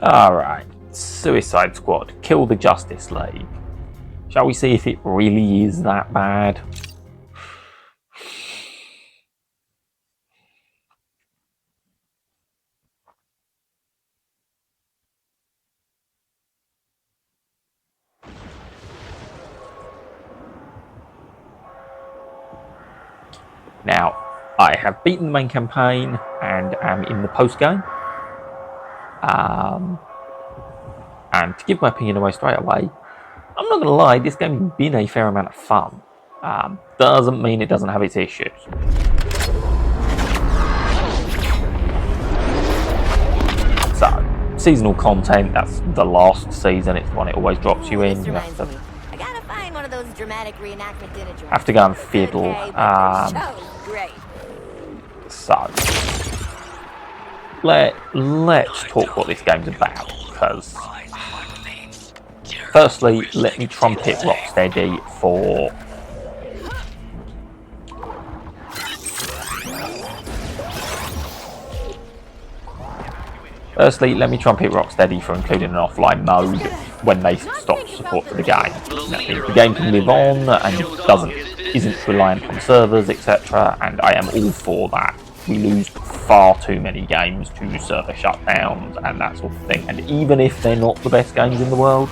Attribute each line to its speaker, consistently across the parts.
Speaker 1: Alright, Suicide Squad, kill the Justice League. Shall we see if it really is that bad? Now, I have beaten the main campaign and am in the post-game. And to give my opinion away straight away, I'm not going to lie, this game has been a fair amount of fun. Doesn't mean it doesn't have its issues. So, seasonal content, that's the last season, it's the one it always drops you in. You have to,
Speaker 2: I gotta find one of those dramatic reenactment dinner drinks.
Speaker 1: have to go and fiddle.
Speaker 2: Okay, but the show's great.
Speaker 1: So, let's talk what this game's about, because firstly, let me trumpet Rocksteady for including an offline mode when they stop support for the game. That means the game can live on and isn't reliant on servers, etc. And I am all for that. We lose far too many games to server shutdowns and that sort of thing. And even if they're not the best games in the world,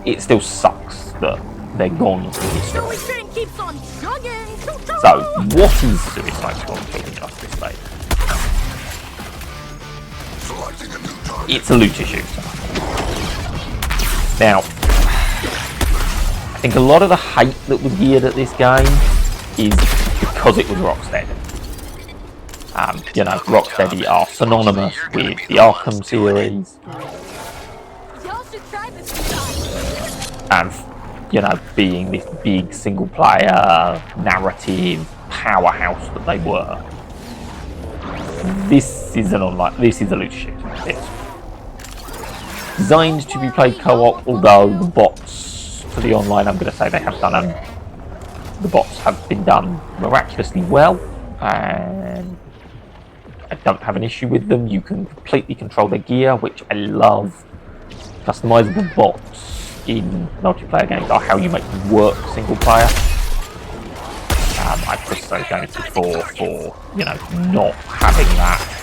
Speaker 1: it still sucks that they're gone to history. So, what is Suicide Squad Kill the Justice League? It's a looter shooter. Now, I think a lot of the hate that was geared at this game is because it was Rocksteady. Rocksteady are synonymous with the Arkham series. And, being this big single-player narrative powerhouse that they were. This is a looter shooter. It's designed to be played co-op, although the bots for the online, I'm going to say they have done the bots have been done miraculously well, and I don't have an issue with them. You can completely control their gear, which I love. Customizable bots in multiplayer games are how you make them work single player. I pushed those games before for, not having that.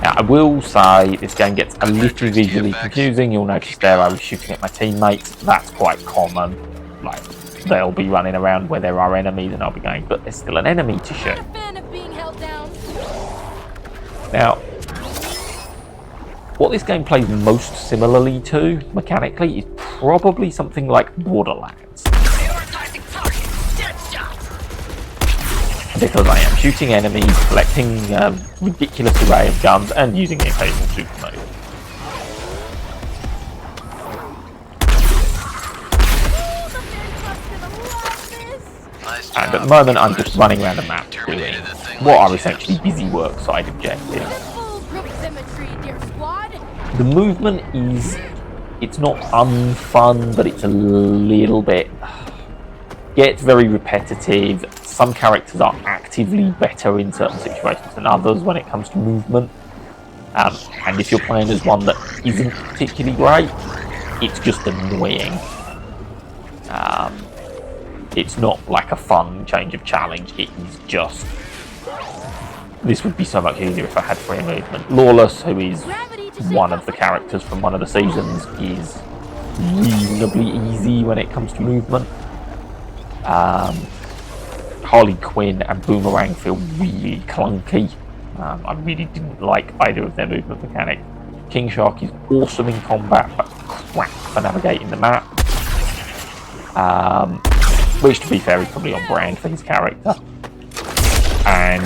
Speaker 1: Now, I will say this game gets a little visually confusing. You'll notice there I was shooting at my teammates. That's quite common. Like, they'll be running around where there are enemies and I'll be going, but there's still an enemy to shoot. Now, what this game plays most similarly to, mechanically, is probably something like Borderlands. Because I am shooting enemies, collecting a ridiculous array of guns, and using the occasional super move. And at the moment I'm just running around the map doing what are essentially busy work side objectives. The movement it's not unfun, but it's a little bit, gets very repetitive. Some characters are actively better in certain situations than others when it comes to movement. And if you're playing as one that isn't particularly great, it's just annoying. It's not like a fun change of challenge, it is just... This would be so much easier if I had free movement. Lawless, who is one of the characters from one of the seasons, is reasonably easy when it comes to movement. Harley Quinn and Boomerang feel really clunky. I really didn't like either of their movement mechanics. King Shark is awesome in combat, but crap for navigating the map. Which, to be fair, is probably on brand for his character. And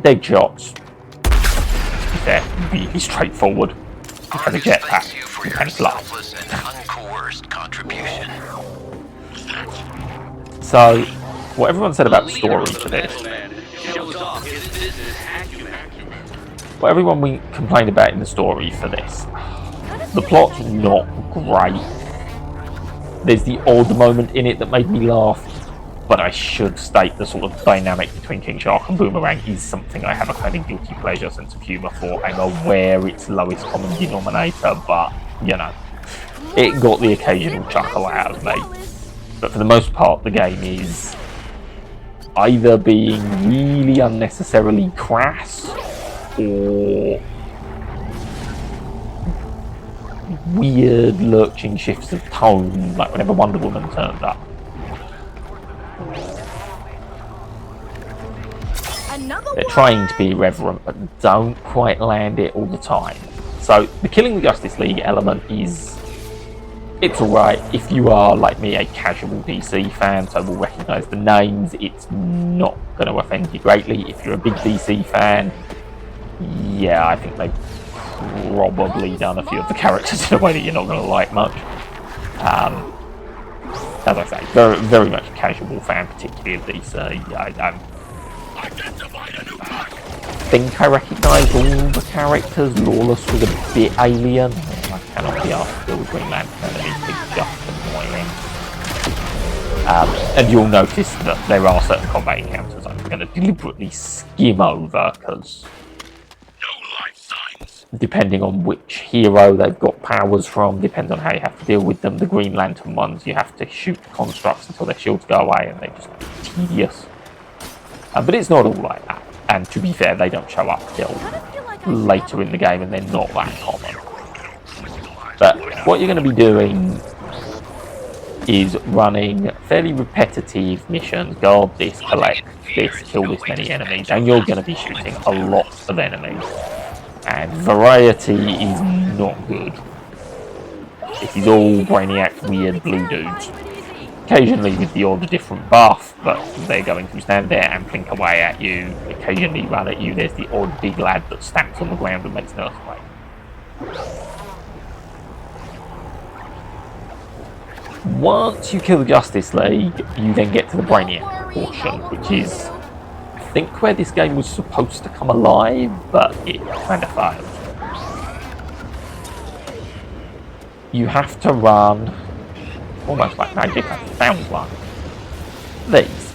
Speaker 1: Deadshot's, to be fair, really straightforward. He has a jetpack and fly. So, what everyone said about the story for this, what everyone we complained about in the story for this, the plot's not great. There's the odd moment in it that made me laugh. but I should state the sort of dynamic between King Shark and Boomerang is something I have a kind of guilty pleasure sense of humour for. I'm aware it's lowest common denominator, but, you know, it got the occasional chuckle out of me. But for the most part, the game is either being really unnecessarily crass, or weird lurching shifts of tone, like whenever Wonder Woman turns up. They're trying to be irreverent, but don't quite land it all the time. So the killing the Justice League element is, it's alright. If you are, like me, a casual DC fan, so will recognise the names, it's not going to offend you greatly. If you're a big DC fan, yeah, I think they've probably done a few of the characters in a way that you're not going to like much. As I say, very, very much a casual fan, particularly of DC. I think I recognise all the characters. Lawless was a bit alien. I cannot be asked to deal with Green Lantern, and he's just annoying. And you'll notice that there are certain combat encounters I'm going to deliberately skim over, because depending on which hero they've got powers from, depends on how you have to deal with them. The Green Lantern ones, you have to shoot constructs until their shields go away, and they're just tedious. But it's not all like that. And to be fair, they don't show up till later in the game, and they're not that common. But what you're going to be doing is running fairly repetitive missions. Guard this, collect this, kill this many enemies, and you're going to be shooting a lot of enemies. And variety is not good. It is all Brainiac weird blue dudes. Occasionally with the odd different buff, but they're going to stand there and blink away at you, occasionally run at you. There's the odd big lad that stamps on the ground and makes an earthquake. Once you kill the Justice League, you then get to the Brainiac portion, which is, I think, where this game was supposed to come alive, but it kind of failed. You have to run, almost like magic, I found one. These.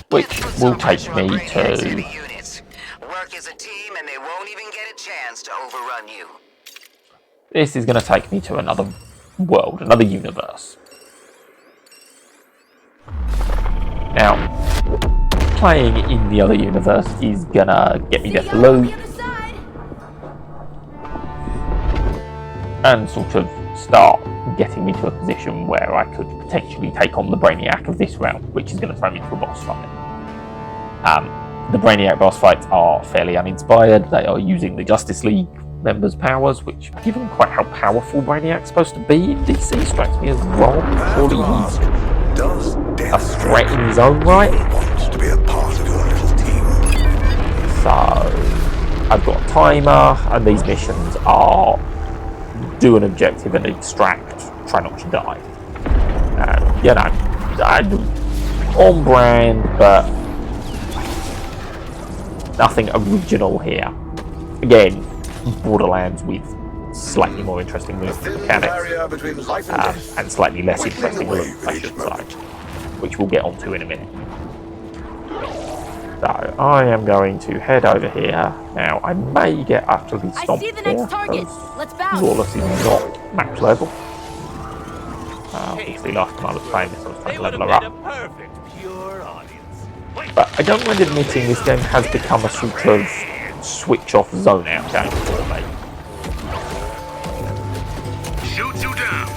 Speaker 1: Which will take me to...
Speaker 3: Work as a team and they won't even get a chance to overrun you.
Speaker 1: This is going to take me to another world, another universe. Now, playing in the other universe is going to get me there for loot, and sort of start getting me to a position where I could potentially take on the Brainiac of this realm, which is going to throw me into a boss fight. The Brainiac boss fights are fairly uninspired. They are using the Justice League members' powers, which, given quite how powerful Brainiac's supposed to be in DC, strikes me as wrong. Surely he's a threat in his own right.
Speaker 4: To be a part of your little team.
Speaker 1: So, I've got a timer, and these missions are do an objective and extract, try not to die. You know, I'm on brand, but nothing original here. Again, Borderlands with slightly more interesting movement mechanics, and slightly less interesting loot, I should say, which we'll get onto in a minute. So I am going to head over here. Now I may get utterly stomped here, because Lawless is not max level. Obviously last time I was playing this I was trying to level her up. But I don't mind admitting this game has become a sort of switch off zone out game for me.
Speaker 4: Shoot you down.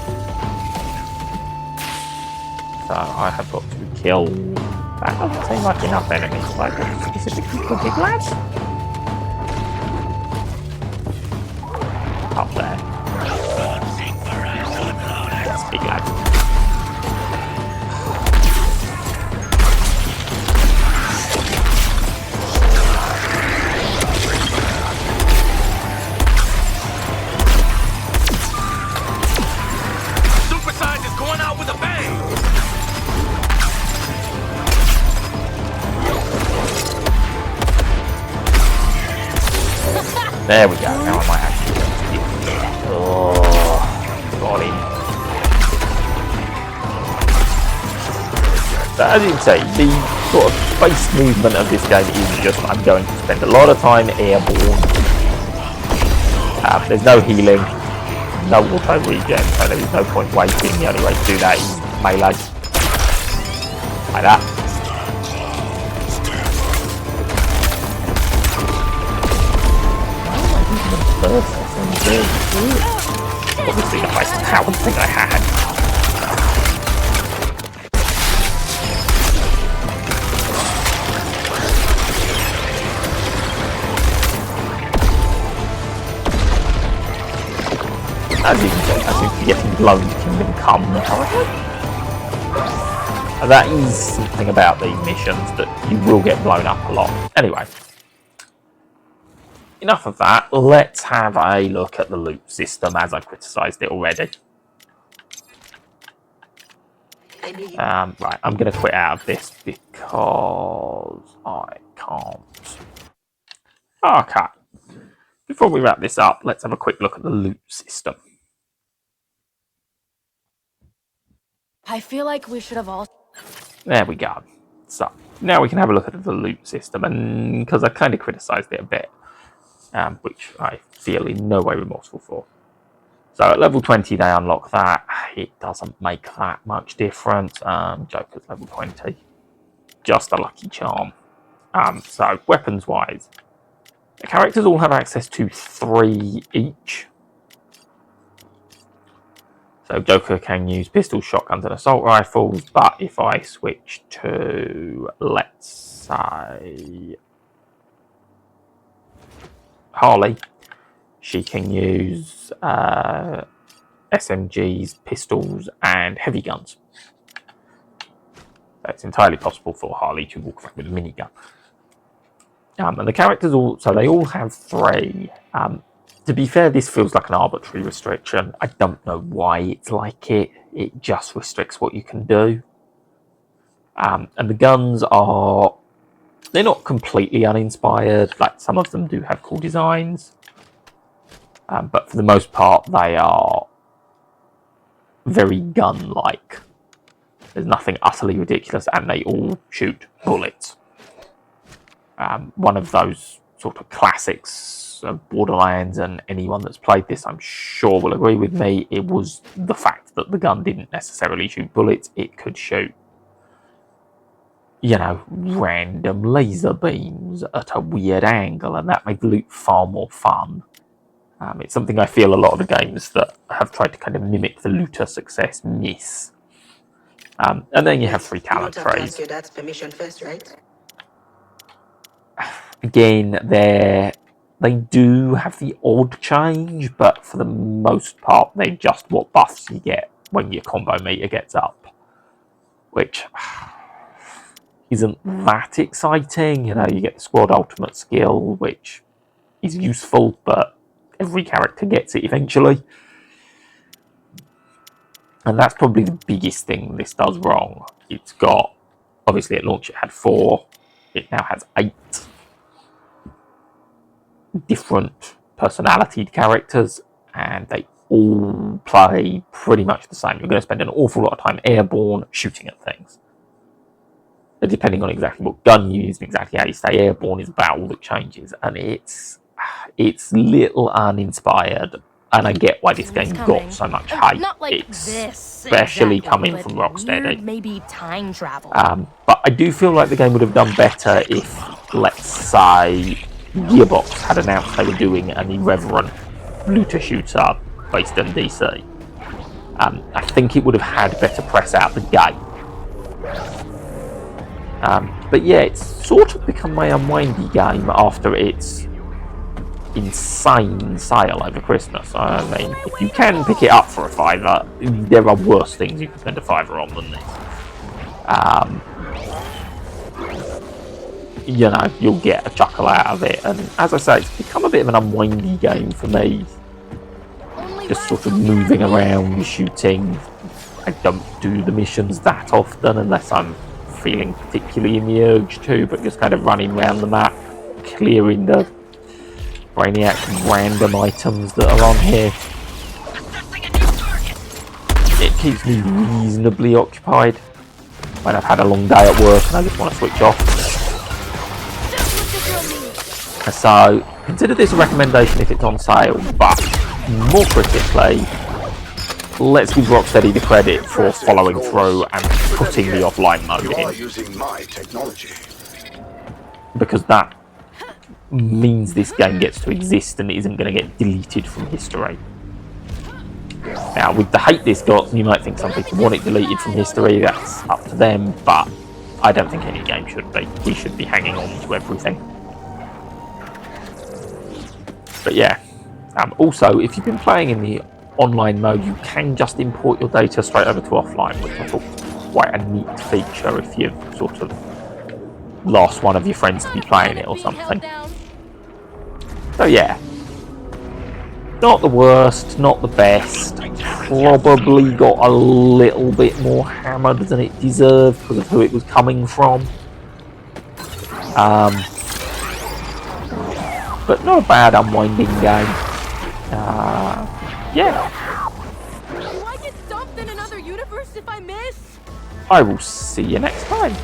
Speaker 1: So I have got to kill, that doesn't seem like enough enemies, like specifically for big lads. Up there. Yes, big lads. There we go, now I might actually be able to get it. Oh, got him. as you can see, the sort of base movement of this game is just I'm going to spend a lot of time airborne. There's no healing, no auto regen, so there is no point waiting. The only way to do that is melee. Like that. Obviously the highest powered thing I had. As you can see, I seem to be getting blown to Kingdom Come. That is something about these missions, that you will get blown up a lot. Anyway. Enough of that, let's have a look at the loot system as I've criticised it already. Right, I'm going to quit out of this because I can't. Okay. Before we wrap this up, let's have a quick look at the loot system.
Speaker 5: I feel like we should have all...
Speaker 1: There we go. So, now we can have a look at the loot system, and because I kind of criticised it a bit. Which I feel in no way remorseful for. So at level 20 they unlock that. It doesn't make that much difference. Joker's level 20. Just a lucky charm. So weapons wise, the characters all have access to 3 each. So Joker can use pistols, shotguns and assault rifles, but if I switch to, let's say, Harley, she can use SMGs, pistols, and heavy guns. So it's entirely possible for Harley to walk around with a minigun. And the characters they all have 3. To be fair, this feels like an arbitrary restriction. I don't know why it's like it. It just restricts what you can do. And the guns are... They're not completely uninspired. Like, some of them do have cool designs. But for the most part, they are very gun-like. There's nothing utterly ridiculous, and they all shoot bullets. One of those sort of classics of Borderlands, and anyone that's played this, I'm sure will agree with me, it was the fact that the gun didn't necessarily shoot bullets. It could shoot, you know, random laser beams at a weird angle, and that made loot far more fun. It's something I feel a lot of the games that have tried to kind of mimic the looter success miss. And then you have 3 talent trees.
Speaker 6: Your dad's permission first, right?
Speaker 1: Again, they do have the odd change, but for the most part, they're just what buffs you get when your combo meter gets up, which isn't that exciting. You know, you get the squad ultimate skill, which is useful, but every character gets it eventually. And that's probably the biggest thing this does wrong. It's got, obviously at launch it had 4, it now has 8 different personality characters, and they all play pretty much the same. You're going to spend an awful lot of time airborne shooting at things. But depending on exactly what gun you use and exactly how you stay airborne is about all that changes, and it's little uninspired. And I get why this game got so much hype,
Speaker 5: Not like this,
Speaker 1: especially
Speaker 5: exactly,
Speaker 1: coming
Speaker 5: but
Speaker 1: from Rocksteady.
Speaker 5: weird, maybe time travel.
Speaker 1: But I do feel like the game would have done better if, let's say, Gearbox had announced they were doing an irreverent looter shooter based on DC. I think it would have had better press out the gate. But yeah, it's sort of become my unwindy game after its insane sale over Christmas. I mean, if you can pick it up for a £5, there are worse things you can spend a £5 on than this. You know, you'll get a chuckle out of it, and as I say, it's become a bit of an unwindy game for me. Just sort of moving around, shooting. I don't do the missions that often unless I'm feeling particularly in the urge to, but just kind of running around the map, clearing the Brainiac random items that are on here. It keeps me reasonably occupied. when I've had a long day at work and I just want to switch off. So consider this a recommendation if it's on sale, but more critically, let's give Rocksteady the credit for following through and putting the offline mode
Speaker 4: You are
Speaker 1: in,
Speaker 4: using my technology.
Speaker 1: because that means this game gets to exist and isn't going to get deleted from history. Now, with the hate this got, you might think some people want it deleted from history, that's up to them, but I don't think any game should be. We should be hanging on to everything. But yeah, also, if you've been playing in the online mode, you can just import your data straight over to offline, which I thought was quite a neat feature if you've sort of lost one of your friends to be playing it or something. So yeah, not the worst, not the best, probably got a little bit more hammered than it deserved because of who it was coming from. But not a bad unwinding game. Yeah.
Speaker 5: Do I get dumped in another universe if I miss?
Speaker 1: I will see you next time.